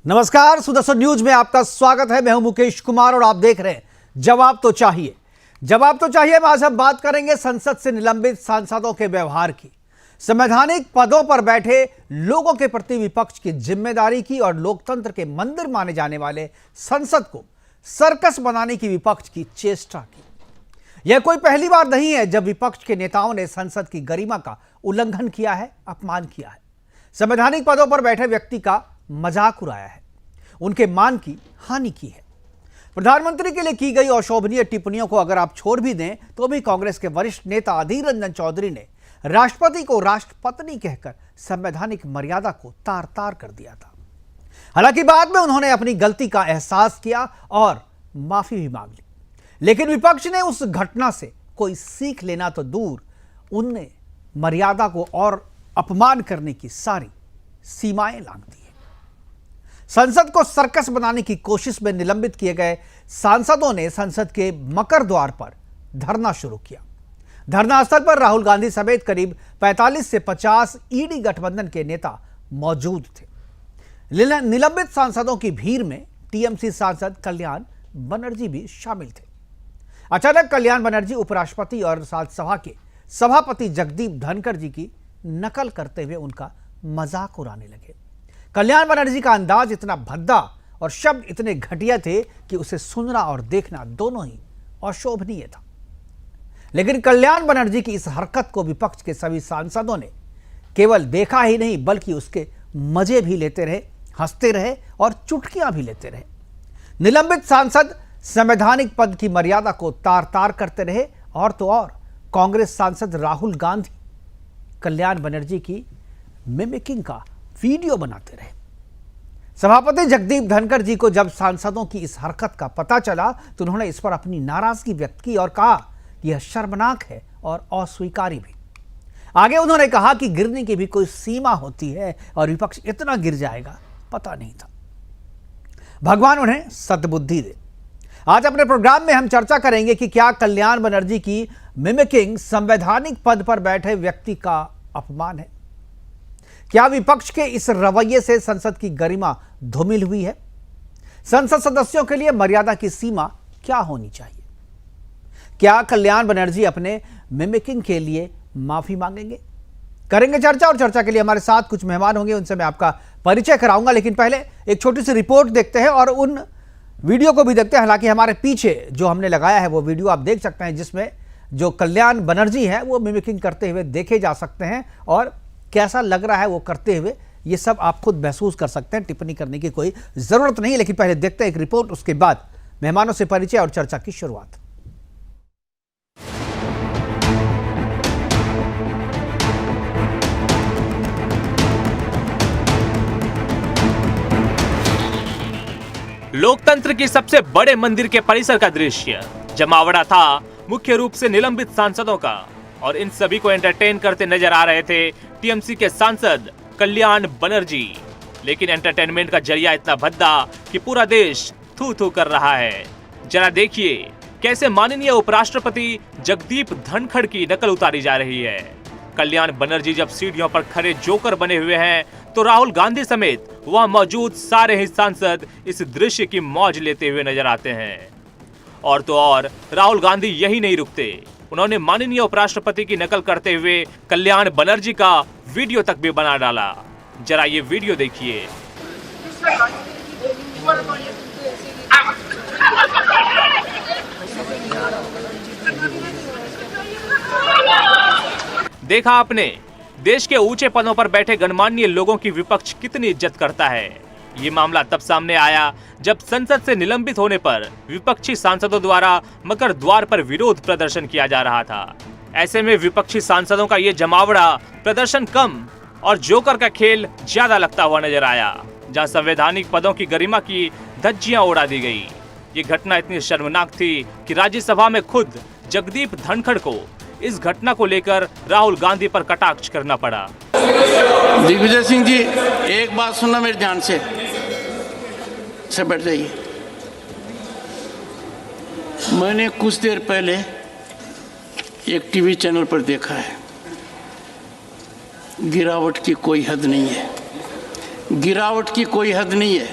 नमस्कार, सुदर्शन न्यूज में आपका स्वागत है। मैं हूं मुकेश कुमार और आप देख रहे हैं जवाब तो चाहिए। जवाब तो चाहिए में आज हम बात करेंगे संसद से निलंबित सांसदों के व्यवहार की, संवैधानिक पदों पर बैठे लोगों के प्रति विपक्ष की जिम्मेदारी की और लोकतंत्र के मंदिर माने जाने वाले संसद को सर्कस बनाने की विपक्ष की चेष्टा की। यह कोई पहली बार नहीं है जब विपक्ष के नेताओं ने संसद की गरिमा का उल्लंघन किया है, अपमान किया है, संवैधानिक पदों पर बैठे व्यक्ति का मजाक उड़ाया है, उनके मान की हानि की है। प्रधानमंत्री के लिए की गई अशोभनीय टिप्पणियों को अगर आप छोड़ भी दें तो भी कांग्रेस के वरिष्ठ नेता अधीर रंजन चौधरी ने राष्ट्रपति को राष्ट्रपत्नी कहकर संवैधानिक मर्यादा को तार तार कर दिया था। हालांकि बाद में उन्होंने अपनी गलती का एहसास किया और माफी भी मांग ली, लेकिन विपक्ष ने उस घटना से कोई सीख लेना तो दूर, उनने मर्यादा को और अपमान करने की सारी सीमाएं लांघ दी। संसद को सर्कस बनाने की कोशिश में निलंबित किए गए सांसदों ने संसद के मकर द्वार पर धरना शुरू किया। धरना स्थल पर राहुल गांधी समेत करीब 45 से 50 ईडी गठबंधन के नेता मौजूद थे। निलंबित सांसदों की भीड़ में टीएमसी सांसद कल्याण बनर्जी भी शामिल थे। अचानक कल्याण बनर्जी उपराष्ट्रपति और राज्यसभा के सभापति जगदीप धनखड़ जी की नकल करते हुए उनका मजाक उड़ाने लगे। कल्याण बनर्जी का अंदाज इतना भद्दा और शब्द इतने घटिया थे कि उसे सुनना और देखना दोनों ही अशोभनीय था। लेकिन कल्याण बनर्जी की इस हरकत को विपक्ष के सभी सांसदों ने केवल देखा ही नहीं बल्कि उसके मजे भी लेते रहे, हंसते रहे और चुटकियां भी लेते रहे। निलंबित सांसद संवैधानिक पद की मर्यादा को तार तार करते रहे और तो और कांग्रेस सांसद राहुल गांधी कल्याण बनर्जी की मिमिकिंग का वीडियो बनाते रहे। सभापति जगदीप धनखड़ जी को जब सांसदों की इस हरकत का पता चला तो उन्होंने इस पर अपनी नाराजगी व्यक्त की और कहा कि यह शर्मनाक है और अस्वीकार्य भी। आगे उन्होंने कहा कि गिरने की भी कोई सीमा होती है और विपक्ष इतना गिर जाएगा पता नहीं था। भगवान उन्हें सद्बुद्धि दे। आज अपने प्रोग्राम में हम चर्चा करेंगे कि क्या कल्याण बनर्जी की मिमिकिंग संवैधानिक पद पर बैठे व्यक्ति का अपमान है। क्या विपक्ष के इस रवैये से संसद की गरिमा धूमिल हुई है? संसद सदस्यों के लिए मर्यादा की सीमा क्या होनी चाहिए? क्या कल्याण बनर्जी अपने मिमिकिंग के लिए माफी मांगेंगे? करेंगे चर्चा, और चर्चा के लिए हमारे साथ कुछ मेहमान होंगे, उनसे मैं आपका परिचय कराऊंगा। लेकिन पहले एक छोटी सी रिपोर्ट देखते हैं और उन वीडियो को भी देखते हैं। हालांकि हमारे पीछे जो हमने लगाया है वो वीडियो आप देख सकते हैं, जिसमें जो कल्याण बनर्जी है वो मिमिकिंग करते हुए देखे जा सकते हैं और कैसा लग रहा है वो करते हुए, ये सब आप खुद महसूस कर सकते हैं। टिप्पणी करने की कोई जरूरत नहीं। लेकिन पहले देखते हैं एक रिपोर्ट, उसके बाद मेहमानों से परिचय और चर्चा की शुरुआत। लोकतंत्र की सबसे बड़े मंदिर के परिसर का दृश्य जमावड़ा था मुख्य रूप से निलंबित सांसदों का, और इन सभी को एंटरटेन करते नजर आ रहे थे टीएमसी के सांसद कल्याण बनर्जी। लेकिन एंटरटेनमेंट का जरिया इतना भद्दा कि पूरा देश थू थू कर रहा है। जरा देखिए कैसे माननीय उपराष्ट्रपति जगदीप धनखड़ की नकल उतारी जा रही है। कल्याण बनर्जी जब सीढ़ियों पर खड़े जोकर बने हुए हैं तो राहुल गांधी समेत वहां मौजूद सारे ही सांसद इस दृश्य की मौज लेते हुए नजर आते हैं। और तो और राहुल गांधी यही नहीं रुकते, उन्होंने माननीय उपराष्ट्रपति की नकल करते हुए कल्याण बनर्जी का वीडियो तक भी बना डाला। जरा ये वीडियो देखिए। देखा आपने, देश के ऊंचे पदों पर बैठे गणमान्य लोगों की विपक्ष कितनी इज्जत करता है। ये मामला तब सामने आया जब संसद से निलंबित होने पर विपक्षी सांसदों द्वारा मकर द्वार पर विरोध प्रदर्शन किया जा रहा था। ऐसे में विपक्षी सांसदों का ये जमावड़ा प्रदर्शन कम और जोकर का खेल ज्यादा लगता हुआ नजर आया, जहां संवैधानिक पदों की गरिमा की धज्जियां उड़ा दी गई। ये घटना इतनी शर्मनाक थी कि राज्यसभा में खुद जगदीप धनखड़ को इस घटना को लेकर राहुल गांधी पर कटाक्ष करना पड़ा। दिग्विजय सिंह जी, एक बात सुनना मेरे ध्यान से बैठ जाइए। मैंने कुछ देर पहले एक टीवी चैनल पर देखा है, गिरावट की कोई हद नहीं है, गिरावट की कोई हद नहीं है।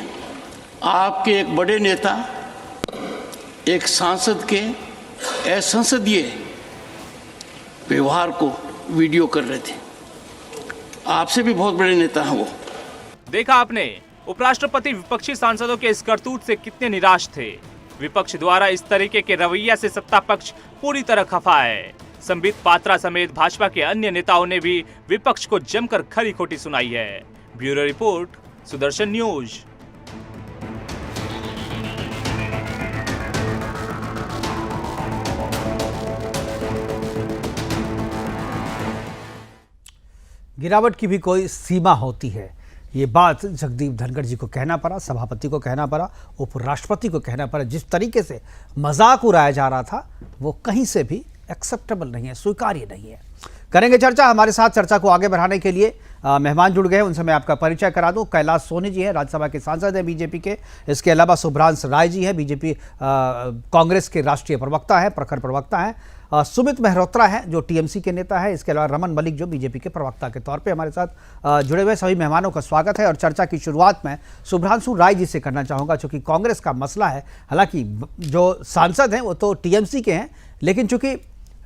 आपके एक बड़े नेता एक सांसद के असंसदीय व्यवहार को वीडियो कर रहे थे। आपसे भी बहुत बड़े नेता हैं वो। देखा आपने, उपराष्ट्रपति विपक्षी सांसदों के इस करतूत से कितने निराश थे। विपक्ष द्वारा इस तरीके के रवैया से सत्ता पक्ष पूरी तरह खफा है। संबित पात्रा समेत भाजपा के अन्य नेताओं ने भी विपक्ष को जमकर खरी खोटी सुनाई है। Bureau report, Sudarshan news. गिरावट की भी कोई सीमा होती है, ये बात जगदीप धनखड़ जी को कहना पड़ा, सभापति को कहना पड़ा, उपराष्ट्रपति को कहना पड़ा। जिस तरीके से मजाक उड़ाया जा रहा था वो कहीं से भी एक्सेप्टेबल नहीं है, स्वीकार्य नहीं है। करेंगे चर्चा। हमारे साथ चर्चा को आगे बढ़ाने के लिए मेहमान जुड़ गए हैं, उनसे मैं आपका परिचय करा दूं। कैलाश सोनी जी हैं, राज्यसभा के सांसद हैं बीजेपी के। इसके अलावा शुभ्रांश राय जी हैं, बीजेपी कांग्रेस के राष्ट्रीय प्रवक्ता है, प्रखर प्रवक्ता हैं। सुमित मेहरोत्रा हैं जो टीएमसी के नेता है। इसके अलावा रमन मलिक जो बीजेपी के प्रवक्ता के तौर पे हमारे साथ जुड़े हुए सभी मेहमानों का स्वागत है। और चर्चा की शुरुआत में शुभ्रांशु राय जी से करना चाहूँगा, चूँकि कांग्रेस का मसला है। हालांकि जो सांसद हैं वो तो टीएमसी के हैं, लेकिन चूँकि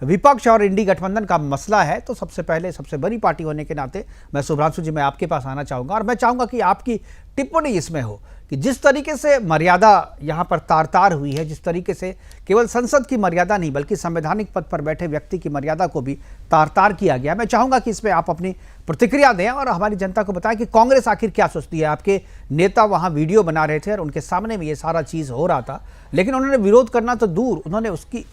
विपक्ष और इंडी गठबंधन का मसला है तो सबसे पहले सबसे बड़ी पार्टी होने के नाते मैं शुभ्रांशु जी मैं आपके पास आना चाहूँगा और मैं चाहूँगा कि आपकी टिप्पणी इसमें हो कि जिस तरीके से मर्यादा यहाँ पर तार तार हुई है, जिस तरीके से केवल संसद की मर्यादा नहीं बल्कि संवैधानिक पद पर बैठे व्यक्ति की मर्यादा को भी तार तार किया गया। मैं चाहूँगा कि इसमें आप अपनी प्रतिक्रिया दें और हमारी जनता को बताएं कि कांग्रेस आखिर क्या सोचती है। आपके नेता वहाँ वीडियो बना रहे थे और उनके सामने में ये सारा चीज़ हो रहा था, लेकिन उन्होंने विरोध करना तो दूर, उन्होंने उसकी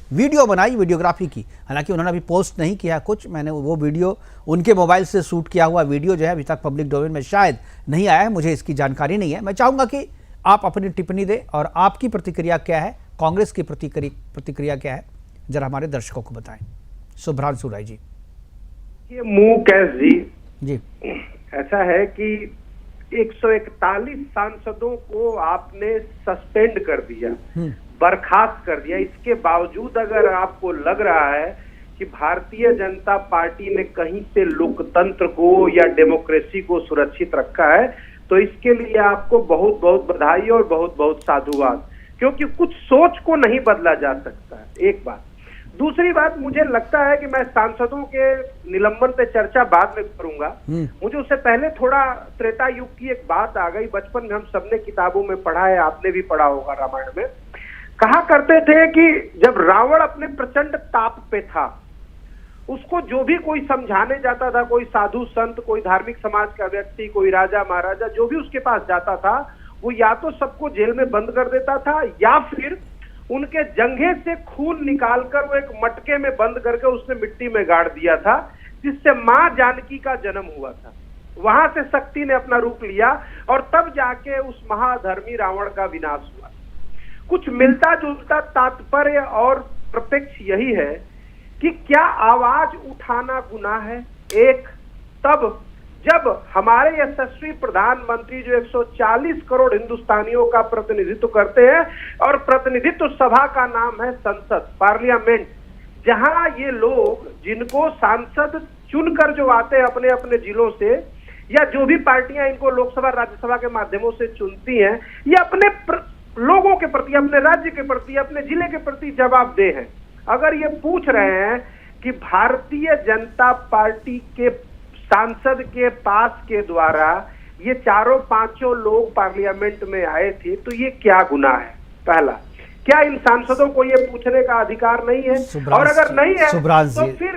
वीडियो बनाई, वीडियोग्राफी की। हालांकि उन्होंने अभी पोस्ट नहीं किया कुछ, मैंने वो वीडियो उनके मोबाइल से शूट किया हुआ वीडियो जो है अभी तक पब्लिक डोमेन में शायद नहीं आया है, मुझे इसकी जानकारी नहीं है। मैं चाहूँगा कि आप अपनी टिप्पणी दें और आपकी प्रतिक्रिया क्या है, कांग्रेस की प्रतिक्रिया क्या है, जरा हमारे दर्शकों को बताएं। शुभ्रांशु राय जी। ये मुकेश जी, ऐसा है कि 141 सांसदों को आपने सस्पेंड कर दिया, बर्खास्त कर दिया। इसके बावजूद अगर आपको लग रहा है कि भारतीय जनता पार्टी ने कहीं से लोकतंत्र को या डेमोक्रेसी को सुरक्षित रखा है, तो इसके लिए आपको बहुत बहुत बधाई और बहुत बहुत साधुवाद, क्योंकि कुछ सोच को नहीं बदला जा सकता है। एक बात। दूसरी बात, मुझे लगता है कि मैं सांसदों के निलंबन पे चर्चा बाद में करूंगा। मुझे उससे पहले थोड़ा त्रेता युग की एक बात आ गई। बचपन में हम सबने किताबों में पढ़ा है, आपने भी पढ़ा होगा रामायण में। कहा करते थे कि जब रावण अपने प्रचंड ताप पे था, उसको जो भी कोई समझाने जाता था, कोई साधु संत, कोई धार्मिक समाज का व्यक्ति, कोई राजा महाराजा, जो भी उसके पास जाता था, वो या तो सबको जेल में बंद कर देता था या फिर उनके जंघे से खून निकालकर वो एक मटके में बंद करके उसने मिट्टी में गाड़ दिया था, जिससे मां जानकी का जन्म हुआ था। वहां से शक्ति ने अपना रूप लिया और तब जाके उस महाधर्मी रावण का विनाश हुआ। कुछ मिलता जुलता तात्पर्य और प्रत्यक्ष यही है कि क्या आवाज उठाना गुनाह है? एक तब जब हमारे यशस्वी प्रधानमंत्री जो 140 करोड़ हिंदुस्तानियों का प्रतिनिधित्व करते हैं और प्रतिनिधित्व सभा का नाम है संसद, पार्लियामेंट, जहां ये लोग जिनको सांसद चुनकर जो आते हैं अपने अपने जिलों से, या जो भी पार्टियां इनको लोकसभा राज्यसभा के माध्यमों से चुनती हैं, ये अपने लोगों के प्रति, अपने राज्य के प्रति, अपने जिले के प्रति जवाबदेह हैं। अगर ये पूछ रहे हैं कि भारतीय जनता पार्टी के सांसद के पास के द्वारा ये चारों पांचों लोग पार्लियामेंट में आए थे, तो ये क्या गुनाह है? पहला, क्या इन सांसदों को ये पूछने का अधिकार नहीं है? और अगर नहीं है तो फिर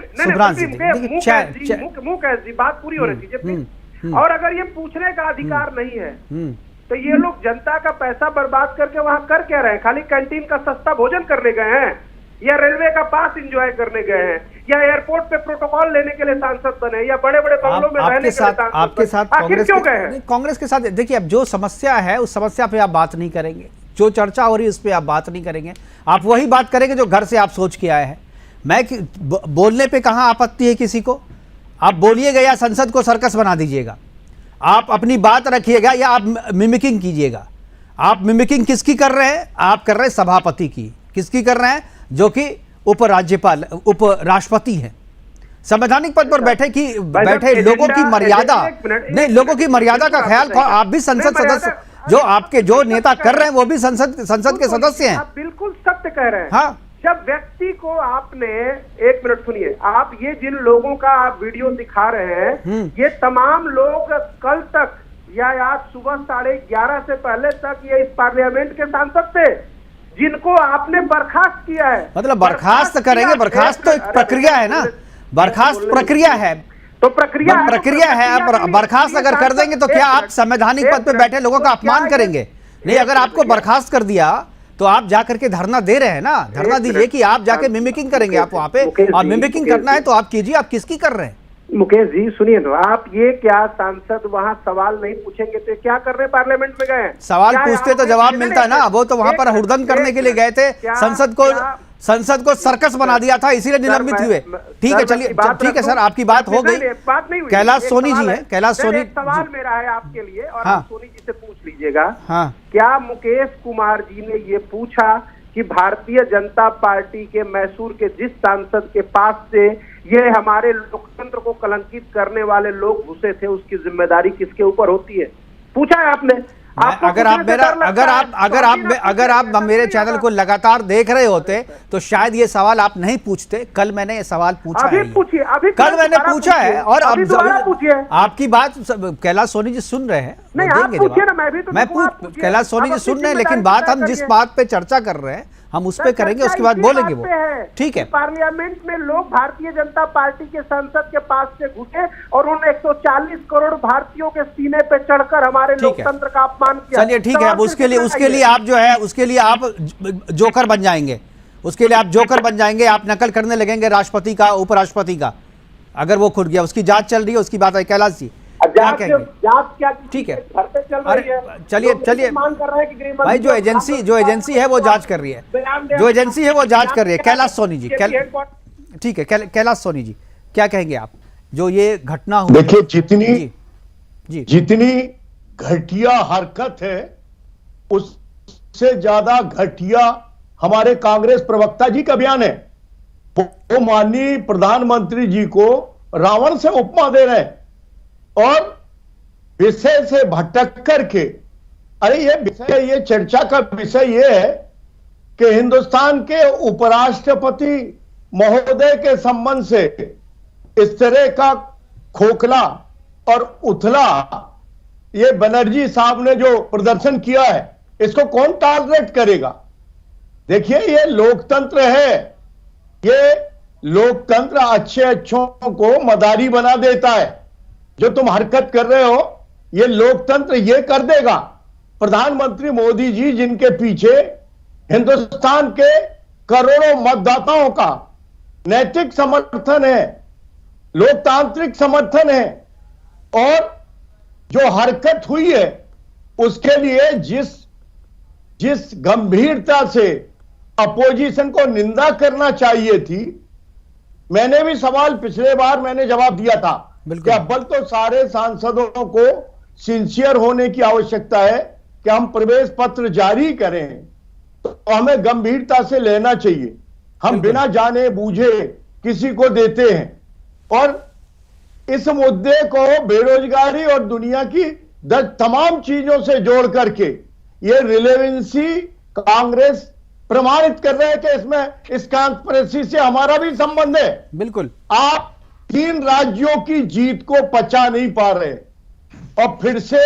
मुकेश जी बात पूरी होनी चाहिए। और अगर ये पूछने का अधिकार नहीं है तो ये लोग जनता का पैसा बर्बाद करके वहां कर क्या रहे हैं? खाली कैंटीन का सस्ता भोजन करने गए हैं, या रेलवे का पास एंजॉय करने गए हैं, या एयरपोर्ट पे प्रोटोकॉल लेने के लिए सांसद बने, या बड़े बड़े बंगलों में रहने के लिए आपके साथ क्यों गए हैं? कांग्रेस के साथ देखिए, अब जो समस्या है उस समस्या पे आप बात नहीं करेंगे, जो चर्चा हो रही है उस पर आप बात नहीं करेंगे, आप वही बात करेंगे जो घर से आप सोच के आए हैं। मैं बोलने पे कहाँ आपत्ति है किसी को? आप बोलिएगा या संसद को सर्कस बना दीजिएगा, आप अपनी बात रखिएगा या आप मिमिकिंग कीजिएगा। आप मिमिकिंग किसकी कर रहे हैं? आप कर रहे हैं सभापति की। किसकी कर रहे हैं? जो कि उपराज्यपाल, उपराष्ट्रपति हैं, संवैधानिक पद पर बैठे लोगों की मर्यादा नहीं, लोगों की मर्यादा का ख्याल, आप भी संसद सदस्य, जो आपके जो नेता कर रहे हैं वो भी संसद के सदस्य हैं। आप बिल्कुल सत्य कह रहे हैं। हाँ, जब व्यक्ति को आपने, एक मिनट सुनिए, आप ये जिन लोगों का आप वीडियो दिखा रहे हैं, ये तमाम लोग कल तक या आज सुबह 11:30 से पहले तक ये इस पार्लियामेंट के सांसद थे जिनको आपने बर्खास्त किया है। मतलब बर्खास्त करेंगे, बर्खास्त तो एक प्रक्रिया है ना, बर्खास्त प्रक्रिया है, तो प्रक्रिया है। अब बर्खास्त अगर कर देंगे तो क्या आप संवैधानिक पद पे बैठे लोगों का अपमान करेंगे? नहीं, अगर आपको बर्खास्त कर दिया तो आप जाकर के धरना दे रहे हैं ना, धरना दीजिए कि आप जाके मिमिकिंग करेंगे आप वहां पे, और मिमिकिंग करना है तो आप कीजिए। आप किसकी कर रहे हैं? मुकेश जी सुनिए तो, आप ये क्या सांसद वहाँ सवाल नहीं पूछेंगे तो क्या कर रहे हैं? पार्लियामेंट में गए, सवाल पूछते तो जवाब मिलता है ना। वो तो वहां पर हुड़दंग करने के लिए गए थे, संसद को सर्कस बना दिया था, इसीलिए निलंबित हुए। ठीक है, चलिए, ठीक है सर, आपकी बात हो गई। बात नहीं हुई। कैलाश सोनी जी है, कैलाश सोनी। सवाल मेरा है आपके लिए, और हाँ, आप सोनी जी से पूछ लीजिएगा। हाँ, क्या मुकेश कुमार जी ने ये पूछा कि भारतीय जनता पार्टी के मैसूर के जिस सांसद के पास से ये हमारे लोकतंत्र को कलंकित करने वाले लोग घुसे थे, उसकी जिम्मेदारी किसके ऊपर होती है? पूछा है आपने? अगर आप मेरे चैनल को लगातार देख रहे होते तो शायद ये सवाल आप नहीं पूछते। कल मैंने ये सवाल पूछा है, कल मैंने पूछा है, और अब आपकी बात कैलाश सोनी जी सुन रहे हैं। कैलाश सोनी जी सुन रहे हैं, लेकिन बात हम जिस बात पे चर्चा कर रहे हैं हम उस पे करेंगे, उसके बाद बोलेंगे वो। ठीक है, पार्लियामेंट में लोग भारतीय जनता पार्टी के संसद के पास से घुसे और उन 140 करोड़ भारतीयों के सीने पे चढ़कर हमारे लोकतंत्र का अपमान किया। चलिए ठीक है, अब उसके लिए आप जो है, उसके लिए आप जोकर बन जाएंगे, उसके लिए आप जोकर बन जाएंगे, आप नकल करने लगेंगे राष्ट्रपति का, उपराष्ट्रपति का। अगर वो खुद गया, उसकी जांच चल रही है, उसकी बात है। कैलाश जी क्या कहेंगे? ठीक है, अरे चलिए भाई, जो एजेंसी है वो जांच कर रही है, जो एजेंसी है वो जांच कर रही है। कैलाश सोनी जी, ठीक है, कैलाश सोनी जी क्या कहेंगे आप, जो ये घटना हुई? देखिए, जितनी घटिया हरकत है उससे ज्यादा घटिया हमारे कांग्रेस प्रवक्ता जी का बयान है। वो माननीय प्रधानमंत्री जी को रावण से उपमा दे रहे हैं और विषय से भटक करके, अरे ये चर्चा का विषय ये है कि हिंदुस्तान के उपराष्ट्रपति महोदय के संबंध से इस तरह का खोखला और उथला ये बनर्जी साहब ने जो प्रदर्शन किया है, इसको कौन टॉलरेट करेगा? देखिए, ये लोकतंत्र है, ये लोकतंत्र अच्छों को मदारी बना देता है। जो तुम हरकत कर रहे हो ये लोकतंत्र ये कर देगा। प्रधानमंत्री मोदी जी, जिनके पीछे हिंदुस्तान के करोड़ों मतदाताओं का नैतिक समर्थन है, लोकतांत्रिक समर्थन है, और जो हरकत हुई है उसके लिए जिस गंभीरता से अपोजिशन को निंदा करना चाहिए थी, मैंने भी सवाल पिछले बार मैंने जवाब दिया था कि अव्वल तो सारे सांसदों को सिंसियर होने की आवश्यकता है कि हम प्रवेश पत्र जारी करें तो हमें गंभीरता से लेना चाहिए। हम बिना जाने बूझे किसी को देते हैं, और इस मुद्दे को बेरोजगारी और दुनिया की तमाम चीजों से जोड़ करके ये रिलेवेंसी कांग्रेस प्रमाणित कर रहे हैं कि इसमें इस कॉन्स्पिरेसी से हमारा भी संबंध है। बिल्कुल, आप 3 राज्यों की जीत को पचा नहीं पा रहे और फिर से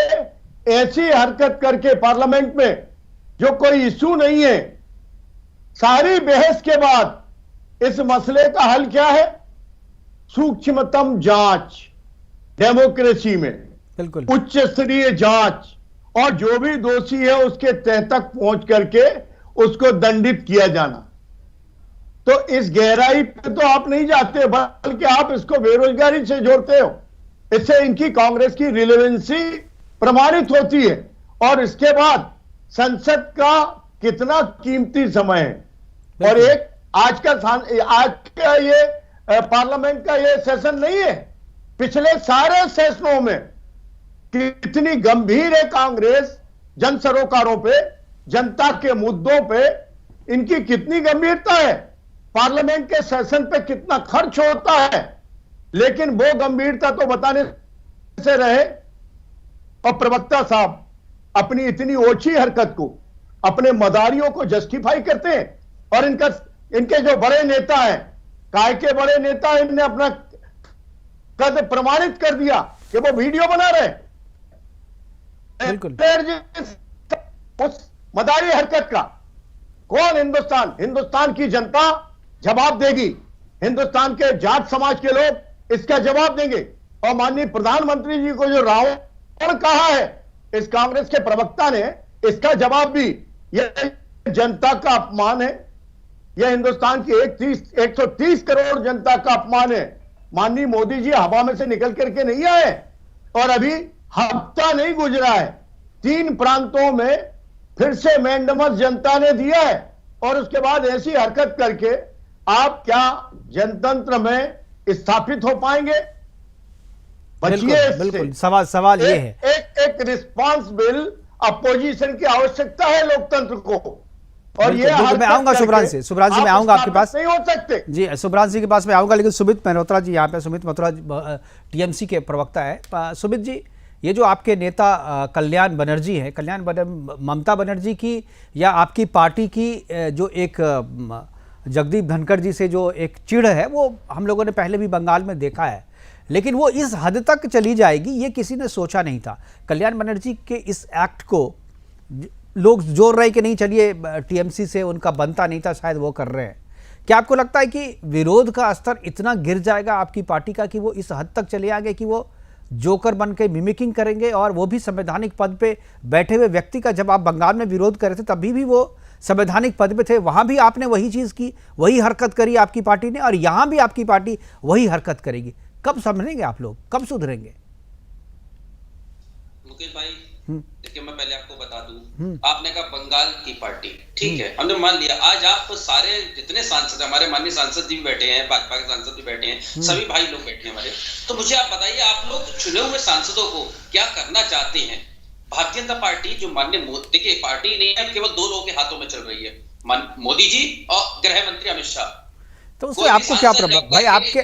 ऐसी हरकत करके पार्लियामेंट में जो कोई इशू नहीं है, सारी बहस के बाद इस मसले का हल क्या है? सूक्ष्मतम जांच डेमोक्रेसी में, बिल्कुल उच्च स्तरीय जांच, और जो भी दोषी है उसके तह तक पहुंच करके उसको दंडित किया जाना। तो इस गहराई पे तो आप नहीं जाते, बल्कि आप इसको बेरोजगारी से जोड़ते हो। इससे इनकी कांग्रेस की रिलेवेंसी प्रमाणित होती है, और इसके बाद संसद का कितना कीमती समय है। और एक आज का ये पार्लियामेंट का ये सेशन नहीं है, पिछले सारे सेशनों में कितनी गंभीर है कांग्रेस जन सरोकारों पे, जनता के मुद्दों पे इनकी कितनी गंभीरता है, पार्लियामेंट के सेशन पे कितना खर्च होता है, लेकिन वो गंभीरता तो बताने से रहे। और प्रवक्ता साहब, अपनी इतनी ओछी हरकत को, अपने मदारियों को जस्टिफाई करते हैं। और इनके जो बड़े नेता हैं, काय के बड़े नेता, इनने अपना कद प्रमाणित कर दिया कि वो वीडियो बना रहे हैं उस मदारी हरकत का। कौन? हिंदुस्तान की जनता जवाब देगी, हिंदुस्तान के जाट समाज के लोग इसका जवाब देंगे। और माननीय प्रधानमंत्री जी को जो रावण कहा है इस कांग्रेस के प्रवक्ता ने, इसका जवाब भी यह जनता का अपमान है, यह हिंदुस्तान की 130 करोड़ जनता का अपमान है। माननीय मोदी जी हवा में से निकल करके नहीं आए और अभी हफ्ता नहीं गुजरा है, 3 प्रांतों में फिर से मैंडमस जनता ने दिया है। और उसके बाद ऐसी हरकत करके आप क्या जनतंत्र में स्थापित हो पाएंगे? बिल्कुल सवाल ये है, एक रिस्पॉन्सिबल अपोजिशन की आवश्यकता है लोकतंत्र को। और ये मैं आऊंगा शुभ्रांश जी मैं आऊंगा आपके पास, नहीं हो सकते जी शुभ्रांश जी के पास मैं आऊंगा। लेकिन सुमित मल्होत्रा जी यहाँ पे, सुमित मल्होत्रा टीएमसी के प्रवक्ता है। सुमित जी, ये जो आपके नेता कल्याण बनर्जी हैं, ममता बनर्जी की या आपकी पार्टी की जो एक जगदीप धनखड़ जी से जो एक चिढ़ है, वो हम लोगों ने पहले भी बंगाल में देखा है, लेकिन वो इस हद तक चली जाएगी ये किसी ने सोचा नहीं था। कल्याण बनर्जी के इस एक्ट को लोग जोर रहे कि नहीं चलिए टीएमसी से उनका बनता नहीं था, शायद वो कर रहे हैं। क्या आपको लगता है कि विरोध का स्तर इतना गिर जाएगा आपकी पार्टी का कि वो इस हद तक चले आएंगे कि वो जोकर बन के मिमिकिंग करेंगे? और वो भी संवैधानिक पद पे बैठे हुए व्यक्ति का, जब आप बंगाल में विरोध कर रहे थे तभी भी वो संवैधानिक पद पे थे, वहां भी आपने वही चीज की, वही हरकत करी आपकी पार्टी ने, और यहां भी आपकी पार्टी वही हरकत करेगी। कब समझेंगे आप लोग, कब सुधरेंगे? मुकेश भाई, देखिए मैं पहले आपको बता दूं, आपने कहा बंगाल की पार्टी, ठीक है, हमने मान लिया। आज आप सारे जितने सांसद, हमारे माननीय सांसद जी भी बैठे हैं, भाजपा के सांसद भी बैठे हैं, सभी भाई लोग बैठे हैं हमारे, तो मुझे आप बताइए, आप लोग चुने हुए सांसदों को क्या करना चाहते हैं? भारतीय जनता पार्टी जो माननीय मोदी, देखिए पार्टी नहीं है, केवल 2 लोगों के हाथों में चल रही है, मोदी जी और गृह मंत्री अमित शाह। तो उससे आपको क्या प्रॉब्लम भाई? आपके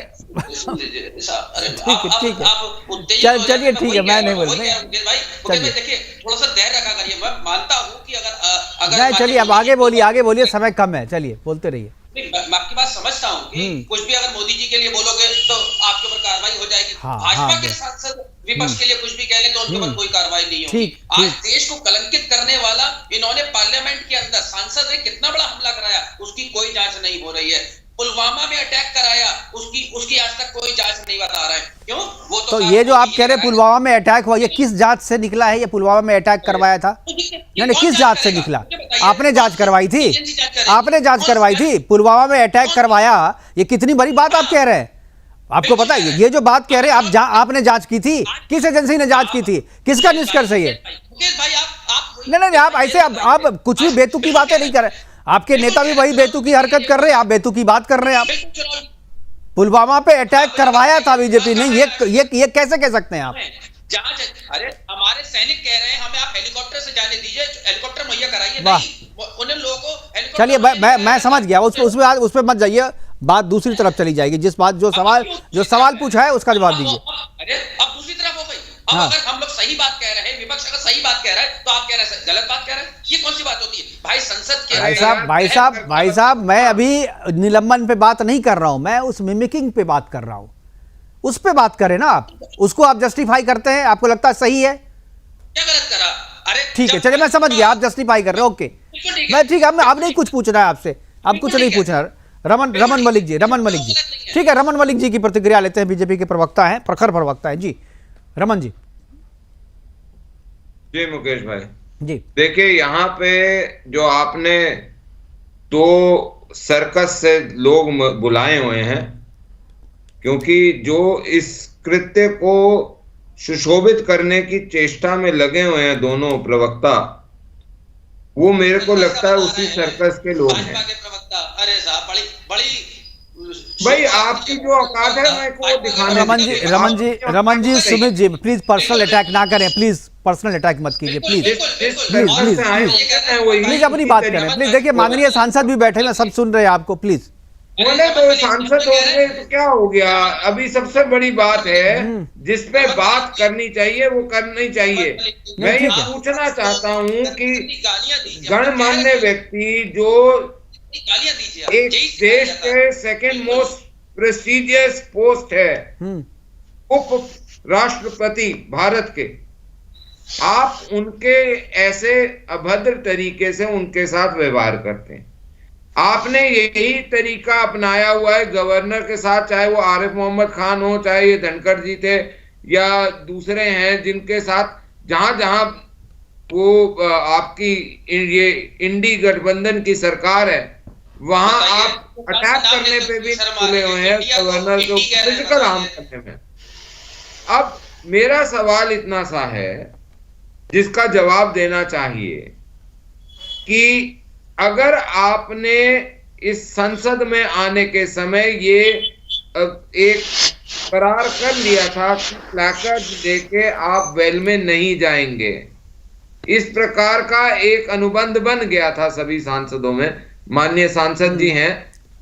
ठीक है, चलिए ठीक है, मैं नहीं बोल भाई, देखिए थोड़ा सा धैर्य रखा करिए। मैं मानता हूं कि अगर चलिए अब आगे बोलिए, समय कम है, चलिए बोलते रहिए। मैं आपकी बात समझता हूं कि कुछ भी अगर मोदी जी के लिए बोलोगे तो आपके ऊपर कार्रवाई हो जाएगी। भाजपा के सांसद विपक्ष के लिए कुछ भी कह ले तो उनके ऊपर कोई कार्रवाई नहीं होगी। आज देश को कलंकित करने वाला इन्होंने पार्लियामेंट के अंदर सांसद ने कितना बड़ा हमला कराया, उसकी कोई जांच नहीं हो रही है। पुलवामा में अटैक कराया, उसकी आज तक कोई जांच नहीं बता रहा है। क्यों? वो तो ये जो आप कह रहे हैं पुलवामा में अटैक हुआ, ये किस जांच से निकला है? ये पुलवामा में अटैक करवाया था, नहीं किस जांच से निकला? आपने जांच करवाई थी, आपने जांच करवाई थी, पुलवामा में अटैक करवाया। ये कितनी बड़ी बात आप कह रहे हैं? आपको पता है ये जो बात कह रहे हैं आप, आपने जांच की थी? किस एजेंसी ने जांच की थी? किसका निष्कर्ष है ये? नहीं, आप ऐसे आप कुछ भी बेतुकी बातें नहीं कर रहे। आपके नेता भी वही बेतुकी हरकत कर रहे हैं, आप बेतुकी बात कर रहे हैं। आप पुलवामा पे अटैक करवाया था बीजेपी ने, ये कैसे कह सकते हैं आप? अरे हमारे सैनिक कह रहे हैं हमें आप हेलीकॉप्टर से जाने दीजिए, हेलीकॉप्टर मुहैया कराइए। नहीं, उन लोगों को चलिए मैं समझ गया, उस पर मत जाइए, बात दूसरी तरफ चली जाएगी। जो सवाल पूछा है उसका जवाब दीजिए। अरे अब दूसरी तरफ हो गई। अब अगर हम लोग सही बात कह रहे हैं, विपक्ष अगर सही बात कह रहा है तो आप कह रहे हैं गलत बात कह रहे हैं, ये कौन सी बात होती है भाई? संसद के भाई साहब मैं अभी निलंबन पे बात नहीं कर रहा हूं, मैं उस मिमिकिंग पे बात कर रहा हूं। उस पे बात करें ना आप, उसको आप जस्टिफाई करते हैं, आपको लगता है सही है? क्या गलत करा? अरे ठीक है, चलिए मैं समझ गया, आप जस्टिफाई कर रहे हो, ओके मैं ठीक है। अब नहीं कुछ पूछना है आपसे, अब कुछ नहीं पूछना। रमन मलिक जी, ठीक है, रमन मलिक जी की प्रतिक्रिया लेते हैं, बीजेपी के प्रवक्ता हैं, प्रखर प्रवक्ता है जी, रमन जी। जी मुकेश भाई जी, देखिए यहाँ पे जो आपने 2 सर्कस से लोग बुलाए हुए हैं, क्योंकि जो इस कृत्य को सुशोभित करने की चेष्टा में लगे हुए हैं दोनों प्रवक्ता, वो मेरे को लगता है उसी सर्कस के लोग हैं। अरे साहब बड़ी भाई आपकी जो औकात है मैं को दिखाने। Raman ji, Sumit ji please personal attack ना करें, प्लीज पर्सनल अटैक मत कीजिए, प्लीज अपनी बात करें प्लीज। देखिए माननीय सांसद भी बैठे हैं, सब सुन रहे हैं आपको, प्लीज होने तो सांसद हो गए तो क्या हो गया। अभी सबसे बड़ी बात है जिसपे बात करनी चाहिए वो करनी चाहिए। मैं ये पूछना चाहता हूँ कि गणमान्य व्यक्ति जो एक देश के सेकंड मोस्ट प्रेस्टिजियस पोस्ट है, उप राष्ट्रपति भारत के, आप उनके ऐसे अभद्र तरीके से उनके साथ व्यवहार करते हैं। आपने यही तरीका अपनाया हुआ है गवर्नर के साथ, चाहे वो आरिफ मोहम्मद खान हो, चाहे ये धनखड़ जी थे या दूसरे हैं जिनके साथ जहां जहां वो आपकी ये इंडी गठबंधन की सरकार है वहां आप अटैक करने पे भी तुले हुए हैं गवर्नर को फिजिकल हार्म करने में। अब मेरा सवाल इतना सा है जिसका जवाब देना चाहिए कि अगर आपने इस संसद में आने के समय ये एक करार कर लिया था कि प्लैकार्ड देके आप वेल में नहीं जाएंगे, इस प्रकार का एक अनुबंध बन गया था सभी सांसदों में, माननीय सांसद जी हैं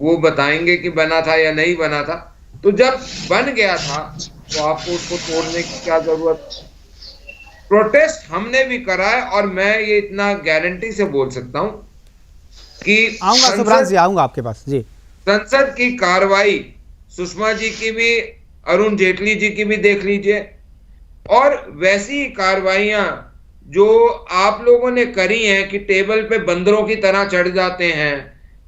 वो बताएंगे कि बना था या नहीं बना था। तो जब बन गया था तो आपको उसको तोड़ने की क्या जरूरत। प्रोटेस्ट हमने भी करा है और मैं ये इतना गारंटी से बोल सकता हूं कि आऊंगा आपके पास जी। संसद की कार्रवाई सुषमा जी की भी, अरुण जेटली जी की भी देख लीजिए, और वैसी कार्रवाइयां जो आप लोगों ने करी हैं कि टेबल पे बंदरों की तरह चढ़ जाते हैं,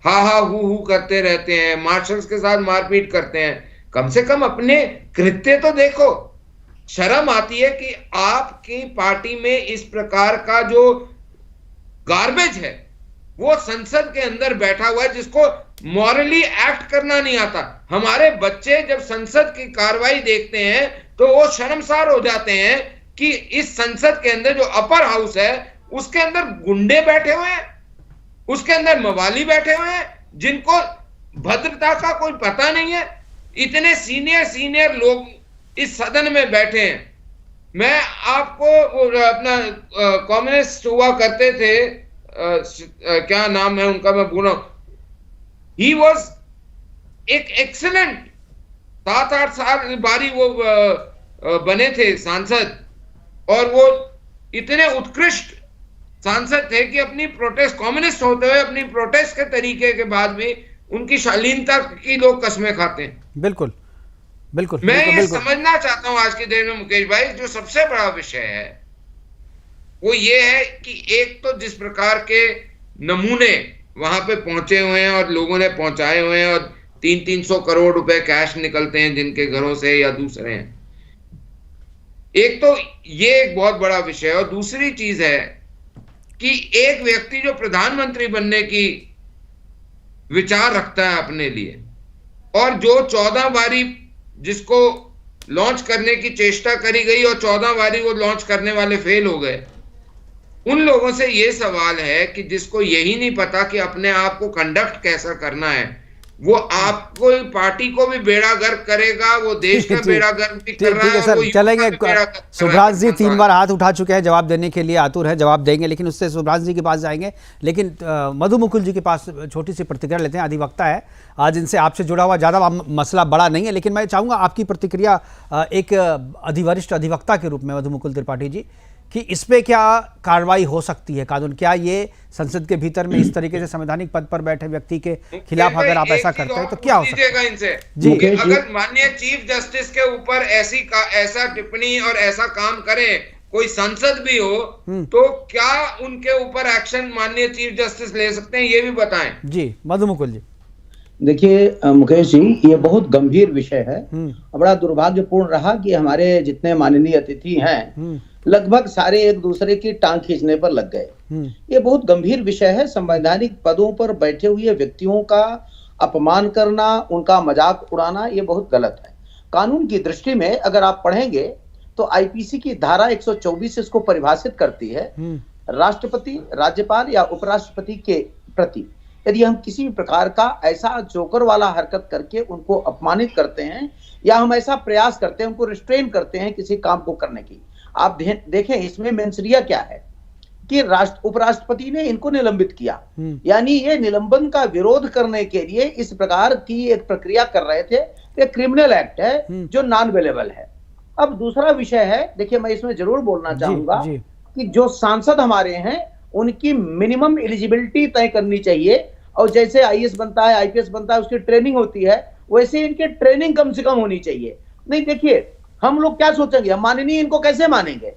हा हा हु करते रहते हैं, मार्शल्स के साथ मारपीट करते हैं। कम से कम अपने कृत्य तो देखो। शर्म आती है कि आपकी पार्टी में इस प्रकार का जो गार्बेज है वो संसद के अंदर बैठा हुआ है जिसको मॉरली एक्ट करना नहीं आता। हमारे बच्चे जब संसद की कार्रवाई देखते हैं तो वो शर्मसार हो जाते हैं कि इस संसद के अंदर जो अपर हाउस है उसके अंदर गुंडे बैठे हुए हैं, उसके अंदर मवाली बैठे हुए हैं जिनको भद्रता का कोई पता नहीं है। इतने सीनियर लोग इस सदन में बैठे हैं। मैं आपको अपना कम्युनिस्ट हुआ करते थे, क्या नाम है उनका मैं भूल रहा हूं, ही वॉज एक एक्सीलेंट 7-8 साल बारी वो बने थे सांसद, और वो इतने उत्कृष्ट सांसद थे कि अपनी प्रोटेस्ट, कम्युनिस्ट होते हुए अपनी प्रोटेस्ट के तरीके के बाद भी उनकी शालीनता की लोग कसमें खाते हैं। बिल्कुल बिल्कुल। मैं ये समझना चाहता हूं आज की डेट में मुकेश भाई, जो सबसे बड़ा विषय है वो ये है कि एक तो जिस प्रकार के नमूने वहां पे पहुंचे हुए हैं और लोगों ने पहुंचाए हुए हैं, और 300-300 करोड़ रुपए कैश निकलते हैं जिनके घरों से या दूसरे हैं, एक तो ये एक बहुत बड़ा विषय है। और दूसरी चीज है कि एक व्यक्ति जो प्रधानमंत्री बनने की विचार रखता है अपने लिए, और जो 14 बारी जिसको लॉन्च करने की चेष्टा करी गई और 14 बारी वो लॉन्च करने वाले फेल हो गए, उन लोगों से ये सवाल है कि जिसको यही नहीं पता कि अपने आप को कंडक्ट कैसा करना है, वो आपको पार्टी को भी बेड़ा गर्क करेगा, वो देश का बेड़ा गर्क भी कर रहा है। सर चलेंगे, सुभ्रांश जी 3 बार हाथ उठा चुके हैं, जवाब देने के लिए आतुर है, जवाब देंगे, लेकिन उससे सुभ्रांश जी के पास जाएंगे। लेकिन मधु मुकुल जी के पास छोटी सी प्रतिक्रिया लेते हैं, अधिवक्ता है आज, इनसे आपसे जुड़ा हुआ ज़्यादा मसला बड़ा नहीं है, लेकिन मैं चाहूँगा आपकी प्रतिक्रिया एक वरिष्ठ अधिवक्ता के रूप में मधु मुकुल त्रिपाठी जी, कि इस पे क्या कार्रवाई हो सकती है कानून, क्या ये संसद के भीतर में इस तरीके से संवैधानिक पद पर बैठे व्यक्ति के खिलाफ अगर आप ऐसा करते हैं तो क्या हो सकता है? इनसे जी, अगर माननीय चीफ जस्टिस के ऊपर ऐसा टिप्पणी और ऐसा काम करें कोई संसद भी हो तो क्या उनके ऊपर एक्शन माननीय चीफ जस्टिस ले सकते हैं, ये भी बताएं। जी मधु मुकुल जी। देखिए मुकेश जी, ये बहुत गंभीर विषय है। बड़ा दुर्भाग्यपूर्ण रहा कि हमारे जितने माननीय अतिथि हैं लगभग सारे एक दूसरे की टांग खींचने पर लग गए। ये बहुत गंभीर विषय है। संवैधानिक पदों पर बैठे हुए व्यक्तियों का अपमान करना, उनका मजाक उड़ाना, ये बहुत गलत है। कानून की दृष्टि में अगर आप पढ़ेंगे तो आईपीसी की धारा 124 इसको परिभाषित करती है। राष्ट्रपति, राज्यपाल या उपराष्ट्रपति के प्रति यदि हम किसी भी प्रकार का ऐसा जोकर वाला हरकत करके उनको अपमानित करते हैं या हम ऐसा प्रयास करते हैं, उनको रिस्ट्रेन करते हैं किसी काम को करने की, आप देखें इसमें मेंसरिया क्या है। कि उपराष्ट्रपति ने इनको निलंबित किया, यानी ये निलंबन का विरोध करने के लिए इस प्रकार की एक प्रक्रिया कर रहे थे। ये क्रिमिनल एक्ट है जो नॉन अवेलेबल है। अब दूसरा विषय है, देखिए मैं इसमें जरूर बोलना चाहूंगा कि जो सांसद हमारे हैं उनकी मिनिमम एलिजिबिलिटी तय करनी चाहिए, और जैसे आईएएस बनता है, आईपीएस बनता है, उसकी ट्रेनिंग होती है, वैसे इनकी ट्रेनिंग कम से कम होनी चाहिए। नहीं देखिए, हम लोग क्या सोचेंगे, हम माननीय इनको कैसे मानेंगे?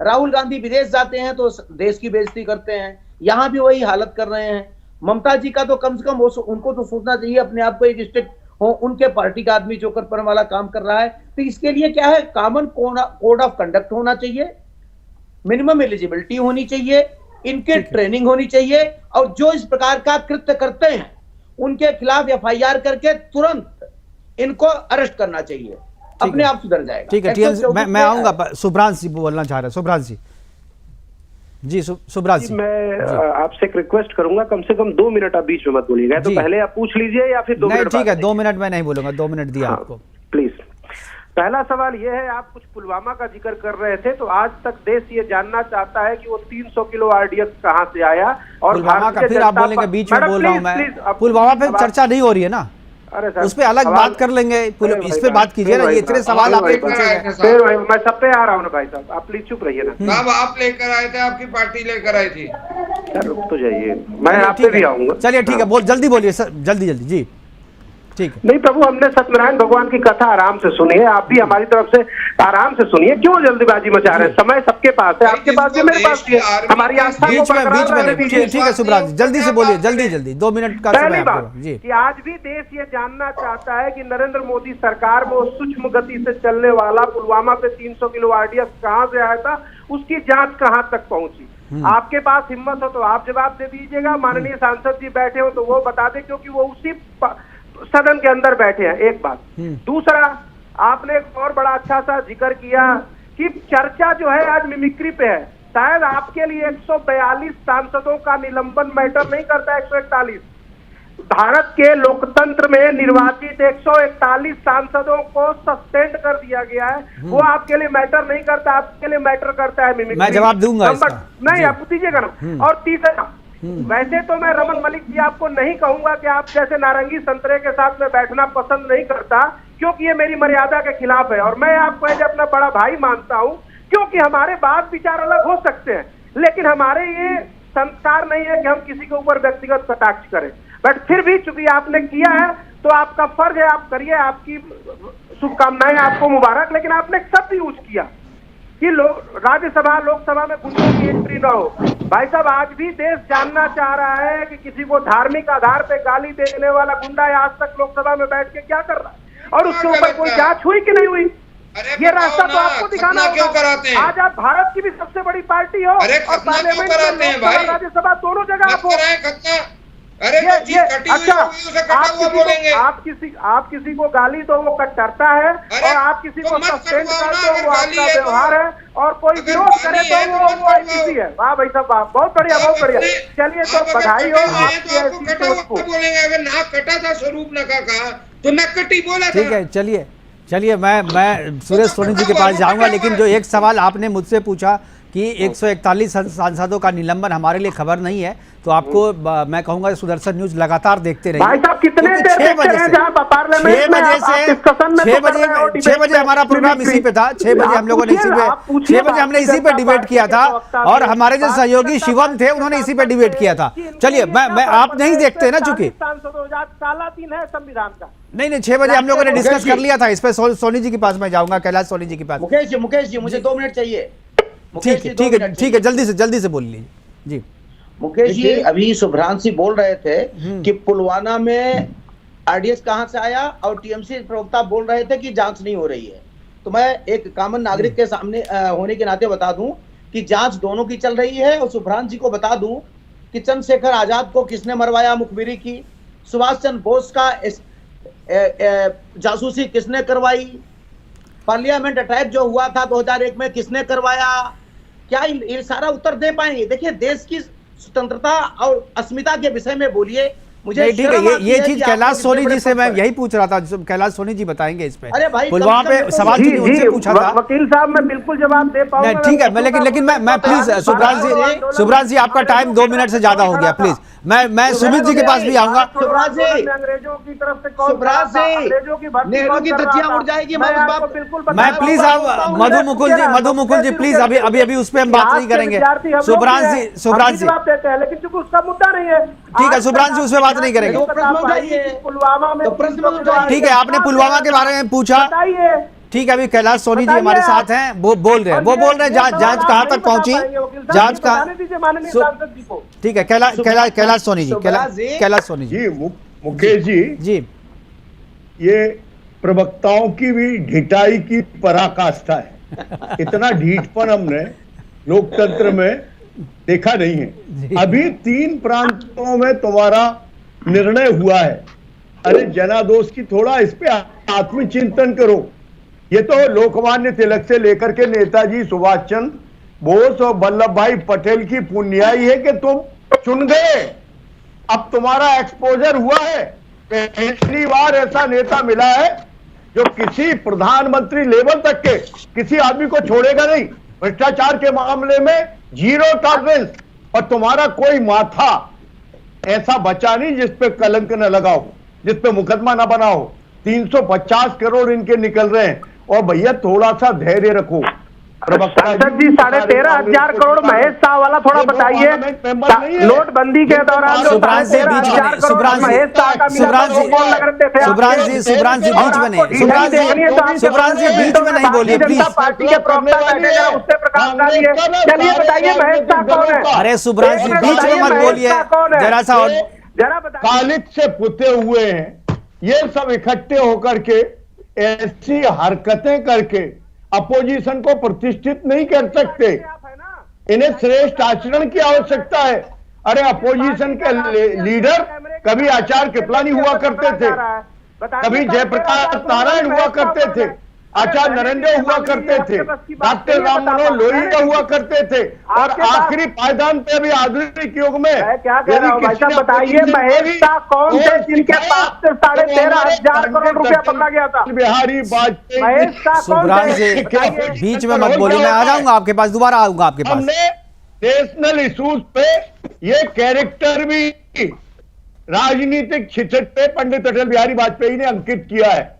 राहुल गांधी विदेश जाते हैं तो देश की बेइज्जती करते हैं, यहां भी वही हालत कर रहे हैं। ममता जी का तो कम से कम उनको तो सोचना चाहिए अपने आप को एक स्टेट हो, उनके पार्टी का आदमी जो कर वाला काम कर रहा है। तो इसके लिए क्या है, कॉमन कोड ऑफ कंडक्ट होना चाहिए, मिनिमम एलिजिबिलिटी होनी चाहिए, इनके ट्रेनिंग होनी चाहिए, और जो इस प्रकार का कृत्य करते हैं उनके खिलाफ एफआईआर करके तुरंत इनको अरेस्ट करना चाहिए, अपने आप सुधर जाएगा। ठीक है, मैं आऊंगा। सुभ्रांश जी बोलना चाह रहे हैं, सुभ्रांश जी। सुभ्रांश जी, मैं आपसे एक रिक्वेस्ट करूंगा, कम से कम 2 मिनट आप बीच में मत बोलिएगा, तो पहले आप पूछ लीजिए या फिर 2 मिनट। ठीक है, 2 मिनट मैं नहीं बोलूंगा, 2 मिनट दिया आपको, प्लीज। पहला सवाल यह है, आप कुछ पुलवामा का जिक्र कर रहे थे, तो आज तक देश ये जानना चाहता है कि वो 300 किलो आरडीएक्स कहां से आया, और पुलवामा का फिर आप बोलेंगे बीच में बोल रहा हूं मैं, पुलवामा पे चर्चा नहीं हो रही है ना, अरे सर उस पे अलग बात कर लेंगे, इस पे बात कीजिए ना, ये इतने सवाल आपने पूछे। फिर मैं सब पे आ रहा हूँ ना भाई साहब, आप प्लीज चुप रहिए ना। आप लेकर आए थे, आपकी पार्टी लेकर आई थी। रुक तो जाइए, मैं आप पे भी आऊंगा। चलिए ठीक है, जल्दी बोलिए सर, जल्दी जी, ठीक है। नहीं प्रभु, हमने सत्यनारायण भगवान की कथा आराम से सुनी है, आप भी हमारी तरफ से आराम से सुनिए, क्यों जल्दीबाजी मचा रहे हैं? समय सबके पास है, आपके पास भी, मेरे पास भी है, हमारी आस्था बीच में ठीक है सुभ्रांश, जल्दी से बोलिए, जल्दी 2 मिनट का समय आपको जी। कि आज भी देश ये जानना चाहता है कि नरेंद्र मोदी सरकार में सूक्ष्म गति से चलने वाला पुलवामा पे 300 किलो आरडीएक्स कहां से आया था, उसकी जांच कहां तक पहुंची। आपके पास हिम्मत हो तो आप जवाब दे दीजिएगा, माननीय सांसद जी बैठे हो तो वो बता दे, क्योंकि वो उसी सदन के अंदर बैठे हैं। एक बात। दूसरा, आपने एक और बड़ा अच्छा सा जिक्र किया कि चर्चा जो है आज मिमिक्री पे है। शायद आपके लिए 142 सांसदों का निलंबन मैटर नहीं करता, 141। भारत के लोकतंत्र में निर्वाचित 141 सांसदों को सस्पेंड कर दिया गया है, वो आपके लिए मैटर नहीं करता, आपके लिए मैटर करता है मिमिक्री। मैं जवाब दूंगा इसका। नहीं, आप दीजिएगा ना। और तीसरा, वैसे तो मैं रमन मलिक जी आपको नहीं कहूंगा कि आप जैसे नारंगी संतरे के साथ में बैठना पसंद नहीं करता, क्योंकि ये मेरी मर्यादा के खिलाफ है, और मैं आपको एज अपना बड़ा भाई मानता हूं, क्योंकि हमारे बात विचार अलग हो सकते हैं, लेकिन हमारे ये संस्कार नहीं है कि हम किसी के ऊपर व्यक्तिगत कटाक्ष करें। बट फिर भी चूंकि आपने किया है तो आपका फर्ज है, आप करिए, आपकी शुभकामनाएं, आपको मुबारक। लेकिन आपने एक शब्द यूज किया कि राज्यसभा लोकसभा में गुंडों की एंट्री न हो। भाई साहब, आज भी देश जानना चाह रहा है कि किसी को धार्मिक आधार पे गाली देने वाला गुंडा आज तक लोकसभा में बैठ के क्या कर रहा है, और उसके ऊपर कोई जांच हुई कि नहीं हुई? ये रास्ता तो आपको दिखाना होगा। आज आप भारत की भी सबसे बड़ी पार्टी हो, और पार्लियामेंट में राज्यसभा दोनों जगह आप हो। अरे अच्छा, आप किसी को गाली दो वो कट्टरता है, और आप किसी को सस्पेंड कर दो वो आपका व्यवहार है, और कोई विरोध करे तो वो आईपीसी है। वाह भाई साहब, वाह, बहुत बढ़िया, बहुत बढ़िया। चलिए, तो बधाई हो आपकी ऐसी सोच को। अगर नाक कटा था स्वरूप नका का तो नक्कटी बोला था। ठीक है, चलिए मैं सुरेश सोनी जी के पास जाऊंगा, लेकिन जो एक सवाल आपने मुझसे पूछा कि 141 सांसदों का निलंबन हमारे लिए खबर नहीं है, तो आपको मैं कहूंगा सुदर्शन न्यूज लगातार देखते रहिए। भाई साहब, कितने देर देखते हैं जहां पार्लियामेंट में आप डिस्कशन में 6 बजे हमारा प्रोग्राम इसी पे था। 6 बजे हम लोगों ने 6 बजे हमने इसी पे डिबेट किया था, और हमारे जो सहयोगी शिवम थे उन्होंने इसी पे डिबेट किया था। चलिए, मैं आप नहीं देखते ना, चूंकि काला दिन है संविधान का। नहीं, 6 बजे हम लोगों ने डिस्कस कर लिया था इस पे। सोनी जी के पास मैं जाऊंगा, कैलाश सोनी जी के पास। मुकेश जी मुझे 2 मिनट चाहिए। ठीक है, जल्दी से बोल लीजिए जी। मुकेश जी, अभी सुभ्रांश जी बोल रहे थे कि पुलवामा में आरडीएक्स कहां से आया, और टीएमसी प्रवक्ता बोल रहे थे कि जांच नहीं हो रही है। तो मैं एक कॉमन नागरिक के सामने होने के नाते बता दूं कि जांच दोनों की चल रही है। और सुभ्रांश जी को बता दूं कि चंद्रशेखर आजाद को किसने मरवाया मुखबिरी की, सुभाष चंद्र बोस का जासूसी किसने करवाई, पार्लियामेंट अटैक जो हुआ था 2001 में किसने करवाया, क्या ये सारा उत्तर दे पाएंगे? देखिए, देश की स्वतंत्रता और अस्मिता के विषय में बोलिए, मुझे ठीक है, शर्म आती ये है चीज कि कैलाश आपके सोनी जितने जी से बड़े मैं पद पर- यही पूछ रहा था, कैलाश सोनी जी बताएंगे इस पे। अरे भाई, पुलवामा कम से पे कम सवाल जी चूंकि उनसे जी पूछा था। वकील साहब मैं बिल्कुल जवाब दे पाऊंगा। नहीं ठीक है, मैं लेकिन मैं प्लीज सुब्रांश जी आपका टाइम 2 मिनट से ज्यादा हो गया, प्लीज मैं सुमित जी के पास भी आऊंगा। सुब्रांश जी, अंग्रेजों की तरफ से कौन सुब्रांश जी, अंग्रेजों की भर्ती नेहरू कौन की कर रहा धज्जियां था? उड़ जाएगी, मैं मैं उस आपको बात- बिल्कुल मैं बता प्लीज दूंगा, आप मैं मधु रुकिए मुकुल जी ना, प्लीज अभी उस पे हम बात नहीं करेंगे। सुब्रांश जी जवाब देते हैं, लेकिन चूंकि उसका मुद्दा नहीं है। ठीक है, सुब्रांश जी उस पे बात नहीं करेंगे। तो प्रश्न उठाइए। पुलवामा में तो प्रश्न उठाइए। ठीक है, आपने पुलवामा के बारे में पूछा, बताइए। ठीक है, अभी कैलाश सोनी जी हमारे बताइए साथ हैं, वो बोल रहे हैं जांच कहाँ तक पहुंची, जांच का ठीक है। कैलाश सोनी जी, कैलाश सोनी जी। जी मुकेश जी, जी ये प्रवक्ताओं की भी ढिठाई की पराकाष्ठा है। इतना ढीठपन हमने लोकतंत्र में देखा नहीं है। अभी 3 प्रांतों में तुम्हारा निर्णय हुआ है। अरे जनादोष की थोड़ा इस पे आत्मचिंतन करो। ये तो लोकमान्य तिलक से लेकर के नेताजी सुभाष चंद्र बोस और वल्लभ भाई पटेल की पुण्याई है कि तुम चुन गए। अब तुम्हारा एक्सपोजर हुआ है। पहली बार ऐसा नेता मिला है जो किसी प्रधानमंत्री लेवल तक के किसी आदमी को छोड़ेगा नहीं। भ्रष्टाचार के मामले में 0 टॉलरेंस। और तुम्हारा कोई माथा ऐसा बचा नहीं जिस पे कलंक न लगाओ, जिस पे मुकदमा न बनाओ। 350 करोड़ इनके निकल रहे हैं। और भैया थोड़ा सा धैर्य रखो। सांसद जी 13,500 करोड़ महेश शाह वाला थोड़ा बताइए। नोटबंदी के दौरान जो सुब्रांश जी बीच में नहीं, सुब्रांश जी बीच में नहीं, सुब्रांश जी बीच में नहीं बोलिए प्लीज। पार्टी के प्रवक्ता बैठे हैं, उससे प्रकाश डालिए। चलिए बताइए महेश शाह कौन है? अरे सुब्रांश जी बीच में मत बोलिए, जरा सा और जरा बताइए। कालिक से पुते हुए हैं ये सब इकट्ठे होकर के ऐसी हरकतें करके अपोजिशन को प्रतिष्ठित नहीं कर सकते। इन्हें श्रेष्ठ आचरण की आवश्यकता है। अरे अपोजिशन के लीडर कभी आचार्य कृपलानी हुआ करते थे, कभी जयप्रकाश नारायण हुआ करते थे, आचार्य नरेंद्र हुआ करते थे, डॉक्टर राम मनोहर लोहिया हुआ करते थे, और आखिरी पायदान पे भी आधुनिक युग में बताइए महेश शाह कौन थे जिनके पास से 13,500 करोड़ रुपया पकड़ा गया था? बिहारी वाजपेयी। महेश शाह कौन सुब्रांश थे? जी बीच में मत बोलिए, मैं आ जाऊंगा आपके पास, दोबारा आऊंगा आपके पास। हमने नेशनल इश्यूज पे ये कैरेक्टर भी राजनीतिक छिछट पे पंडित अटल बिहारी वाजपेयी ने अंकित किया है।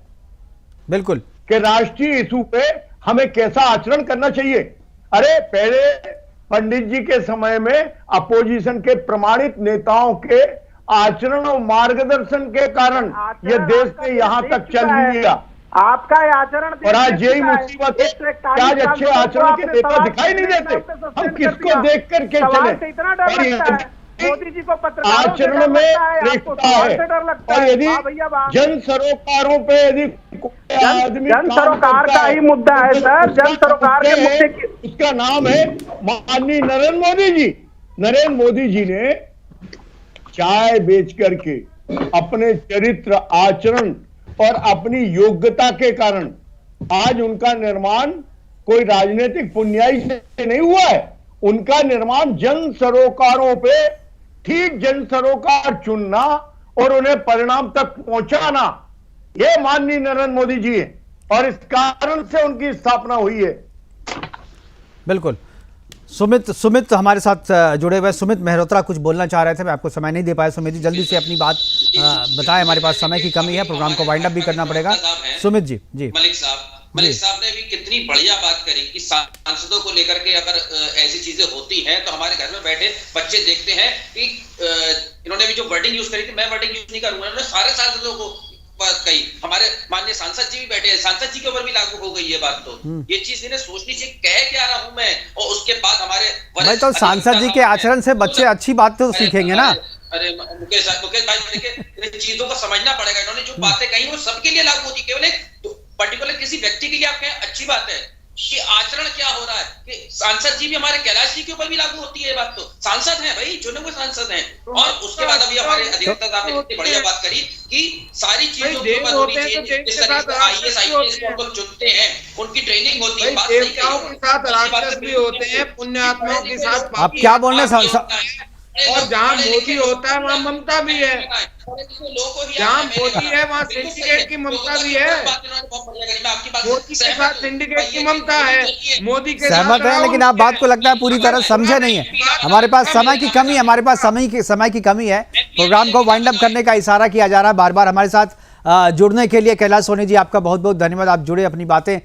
बिल्कुल कि राष्ट्रीय इशू पे हमें कैसा आचरण करना चाहिए। अरे पहले पंडित जी के समय में अपोजिशन के प्रमाणित नेताओं के आचरण और मार्गदर्शन के कारण ये देश ने यहां तक चल लिया। आपका आचरण और आज यही मुसीबत है कि आज अच्छे आचरण के नेता दिखाई नहीं देते। हम किसको देख करके चले? इतना डर लगता है मोदी जी को आचरण में रिश्ता है। और यदि जन सरोकारों पे यदि आदमी जन सरोकार का ही मुद्दा है सर, जन सरोकार के मुद्दे की उसका नाम है माननीय नरेंद्र मोदी जी। नरेंद्र मोदी जी ने चाय बेच करके अपने चरित्र, आचरण और अपनी योग्यता के कारण आज उनका निर्माण कोई राजनीतिक पुण्याई से नहीं हुआ है। उनका निर्माण जन सरोकारों पे ठीक जन सरोकार चुनना और उन्हें परिणाम तक पहुंचाना, ये माननीय नरेंद्र मोदी जी है। और इस कारण से उनकी स्थापना हुई है। बिल्कुल। सुमित हमारे साथ जुड़े हुए। सुमित मेहरोत्रा कुछ बोलना चाह रहे थे, मैं आपको समय नहीं दे पाया। सुमित जी जल्दी से अपनी बात बताएं, हमारे पास समय की कमी है, प्रोग्राम को वाइंड अप भी करना पड़ेगा। सुमित जी। जी मलिक साहब ने भी कितनी बढ़िया बात करी कि सांसदों को लेकर के अगर ऐसी चीजें होती हैं तो हमारे घर में बैठे बच्चे देखते हैं कि इन्होंने भी जो वर्डिंग यूज करी थी, मैं वर्डिंग यूज नहीं करूंगा, इन्होंने सारे सांसदों को बात कही। हमारे माननीय सांसद जी भी बैठे हैं, सांसद जी के ऊपर भी लागू हो गई ये बात। तो ये चीज इन्हें सोचनी चाहिए, कह क्या रहा हूं मैं। और उसके बाद हमारे भाई तो सांसद जी के आचरण से बच्चे अच्छी बात तो सीखेंगे ना। अरे मुकेश भाई देखिए, चीजों को समझना पड़ेगा। इन्होंने जो बातें कही वो सबके लिए लागू होती, केवल एक पर्टिकुलर किसी व्यक्ति के लिए आप कहें अच्छी बात है कि आचरण क्या हो रहा है कि सांसद जी भी हमारे कैलाश जी के ऊपर भी लागू होती है। ये बात तो सांसद है भाई, चुने हुए सांसद हैं। और उसके बाद अभी हमारे अधिवक्ता साहब ने कितनी बढ़िया बात करी कि सारी चीजों के ऊपर होनी चाहिए। जिस तरीके से IAS को चुनते हैं, उनकी ट्रेनिंग होती है। देवताओं के साथ राक्षस भी होते हैं, पुण्यात्माओं के साथ। आप क्या बोल रहे हैं और जहाँ मोदी होता है वहाँ ममता भी है, जहाँ मोदी है वहाँ सिंडिकेट की ममता भी है। मोदी के साथ सिंडिकेट की ममता है, मोदी के सहमत है, लेकिन आप बात को लगता है पूरी तरह समझे नहीं है। हमारे पास समय की कमी है, हमारे पास समय की कमी है। प्रोग्राम को वाइंड अप करने का इशारा किया जा रहा है बार बार। हमारे साथ जुड़ने के लिए कैलाश सोनी जी आपका बहुत बहुत धन्यवाद। आप जुड़े, अपनी बातें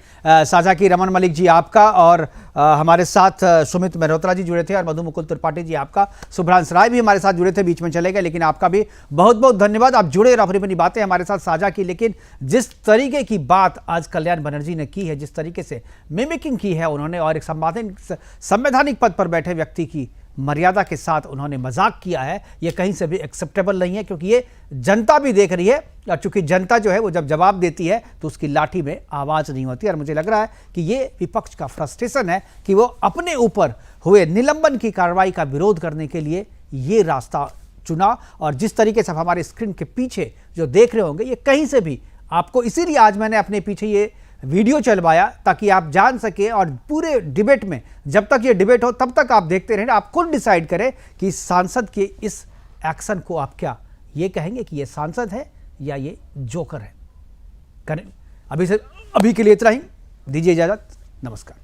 साझा की। रमन मलिक जी आपका, और हमारे साथ सुमित मेहरोत्रा जी जुड़े थे, और मधु मुकुल त्रिपाठी जी आपका। सुभ्रांश राय भी हमारे साथ जुड़े थे, बीच में चले गए, लेकिन आपका भी बहुत बहुत धन्यवाद। आप जुड़े और अपनी बातें हमारे साथ साझा की। लेकिन जिस तरीके की बात आज कल्याण बनर्जी ने की है, जिस तरीके से मिमिकिंग की है उन्होंने, और एक संवैधानिक पद पर बैठे व्यक्ति की मर्यादा के साथ उन्होंने मजाक किया है, ये कहीं से भी एक्सेप्टेबल नहीं है, क्योंकि ये जनता भी देख रही है। और चूंकि जनता जो है वो जब जवाब देती है तो उसकी लाठी में आवाज नहीं होती। और मुझे लग रहा है कि ये विपक्ष का फ्रस्ट्रेशन है कि वो अपने ऊपर हुए निलंबन की कार्रवाई का विरोध करने के लिए ये रास्ता चुना। और जिस तरीके से हमारे स्क्रीन के पीछे जो देख रहे होंगे, ये कहीं से भी आपको, इसीलिए आज मैंने अपने पीछे ये वीडियो चलवाया ताकि आप जान सके। और पूरे डिबेट में, जब तक ये डिबेट हो तब तक आप देखते रहें, आप खुद डिसाइड करें कि सांसद के इस एक्शन को आप क्या ये कहेंगे कि ये सांसद है या ये जोकर है। करें अभी के लिए इतना ही, दीजिए इजाजत, नमस्कार।